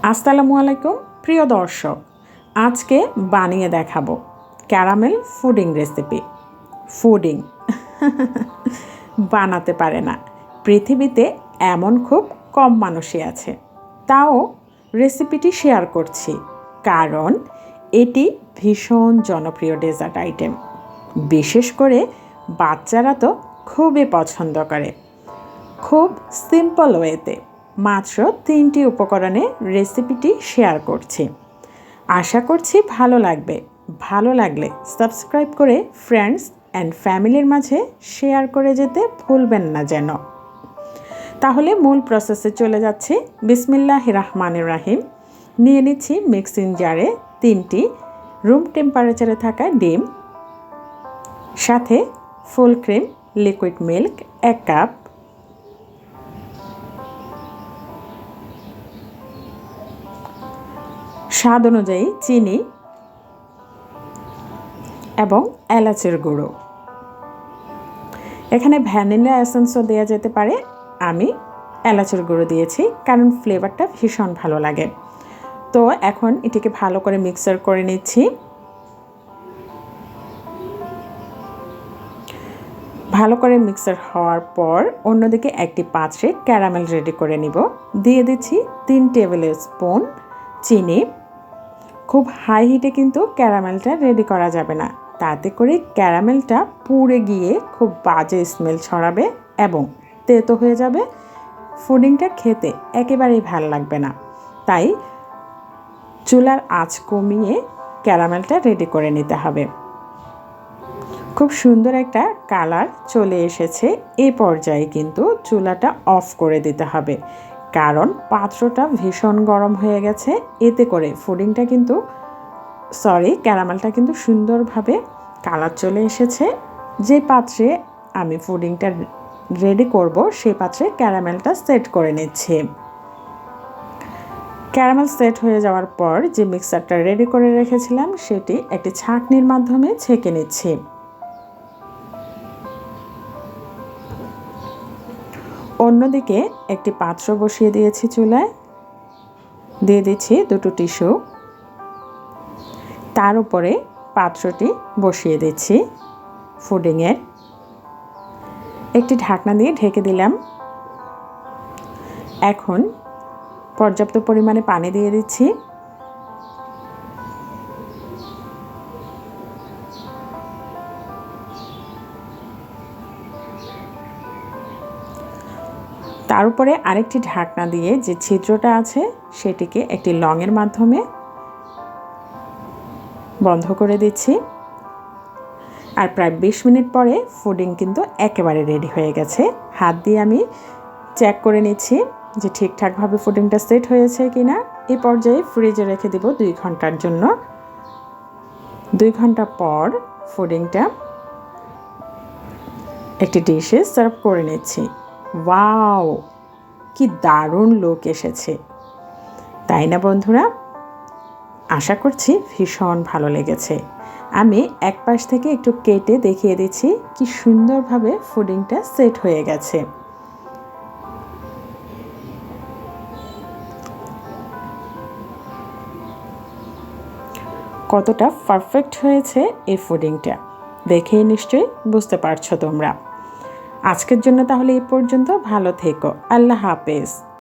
আসসালামু আলাইকুম প্রিয় দর্শক, আজকে বানিয়ে দেখাবো ক্যারামেল ফুডিং রেসিপি। ফুডিং বানাতে পারে না পৃথিবীতে এমন খুব কম মানুষই আছে, তাও রেসিপিটি শেয়ার করছি কারণ এটি ভীষণ জনপ্রিয় ডেজার্ট আইটেম। বিশেষ করে বাচ্চারা তো খুবই পছন্দ করে। খুব সিম্পল ওয়েতে মাত্র 3টি উপকরণে রেসিপিটি শেয়ার করছি। আশা করছি ভালো লাগবে। ভালো লাগলে সাবস্ক্রাইব করে ফ্রেন্ডস অ্যান্ড ফ্যামিলির মাঝে শেয়ার করে যেতে ভুলবেন না যেন। তাহলে মূল প্রসেসে চলে যাচ্ছি। বিসমিল্লাহির রহমানির রহিম। নিয়ে নিচ্ছি মিক্সিং জারে 3টি রুম টেম্পারেচারে থাকা ডিম, সাথে full cream liquid milk 1 cup, স্বাদ অনুযায়ী চিনি এবং এলাচের গুঁড়ো। এখানে ভ্যানিলা এসেন্সও দেওয়া যেতে পারে, আমি এলাচের গুঁড়ো দিয়েছি কারণ ফ্লেভারটা ভীষণ ভালো লাগে। তো এখন এটিকে ভালো করে মিক্সার করে নিচ্ছি। ভালো করে মিক্সার হওয়ার পর অন্যদিকে একটি পাত্রে ক্যারামেল রেডি করে নিব। দিয়ে দিচ্ছি 3 টেবিল স্পুন চিনি। খুব হাই হিটে কিন্তু ক্যারামেলটা রেডি করা যাবে না, তাতে করে ক্যারামেলটা পুড়ে গিয়ে খুব বাজে স্মেল ছড়াবে এবং তেতো হয়ে যাবে। ফুডিংটা খেতে একেবারেই ভালো লাগবে না। তাই চুলার আঁচ কমিয়ে ক্যারামেলটা রেডি করে নিতে হবে। খুব সুন্দর একটা কালার চলে এসেছে। এই পর্যায়ে কিন্তু চুলাটা অফ করে দিতে হবে কারণ পাত্রটা ভীষণ গরম হয়ে গেছে। এতে করে ফুডিংটা কিন্তু ক্যারামেলটা কিন্তু সুন্দরভাবে কালার চলে এসেছে। যে পাত্রে আমি ফুডিংটা রেডি করব সেই পাত্রে ক্যারামেলটা সেট করে নিচ্ছি। ক্যারামেল সেট হয়ে যাওয়ার পর যে মিক্সারটা রেডি করে রেখেছিলাম সেটি একটি ছাঁকনির মাধ্যমে ছেঁকে নিচ্ছি। অন্যদিকে একটি পাত্র বসিয়ে দিয়েছি চুলায়। দিয়ে দিচ্ছি 2টো টিস্যু। তার উপরে পাত্রটি বসিয়ে দিচ্ছি ফুডিংয়ের। একটি ঢাকনা দিয়ে ঢেকে দিলাম। এখন পর্যাপ্ত পরিমাণে পানি দিয়ে দিচ্ছি। তার উপরে আরেকটি ঢাকনা দিয়ে যে ছিদ্রটা আছে সেটিকে একটি লংয়ের মাধ্যমে বন্ধ করে দিচ্ছি। আর প্রায় 20 মিনিট পরে ফুডিং কিন্তু একেবারে রেডি হয়ে গেছে। হাত দিয়ে আমি চেক করে নিচ্ছি যে ঠিকঠাকভাবে ফুডিংটা সেট হয়েছে কিনা। এই পর্যায়ে ফ্রিজে রেখে দিব 2 ঘন্টার জন্য। 2 ঘন্টা পর ফুডিংটা একটি ডিশে সার্ভ করে নিচ্ছি। ওয়াও, কি দারুণ লুক এসেছে, তাই না বন্ধুরা? আশা করছি ভীষণ ভালো লেগেছে। আমি এক পাশ থেকে একটু কেটে দেখিয়ে দিচ্ছি কি সুন্দরভাবে ফুডিংটা সেট হয়ে গেছে। কতটা পারফেক্ট হয়েছে এই ফুডিংটা দেখেই নিশ্চয়ই বুঝতে পারছো তোমরা। আজকের জন্য তাহলে এই পর্যন্ত। ভালো থেকো। আল্লাহ হাফেজ।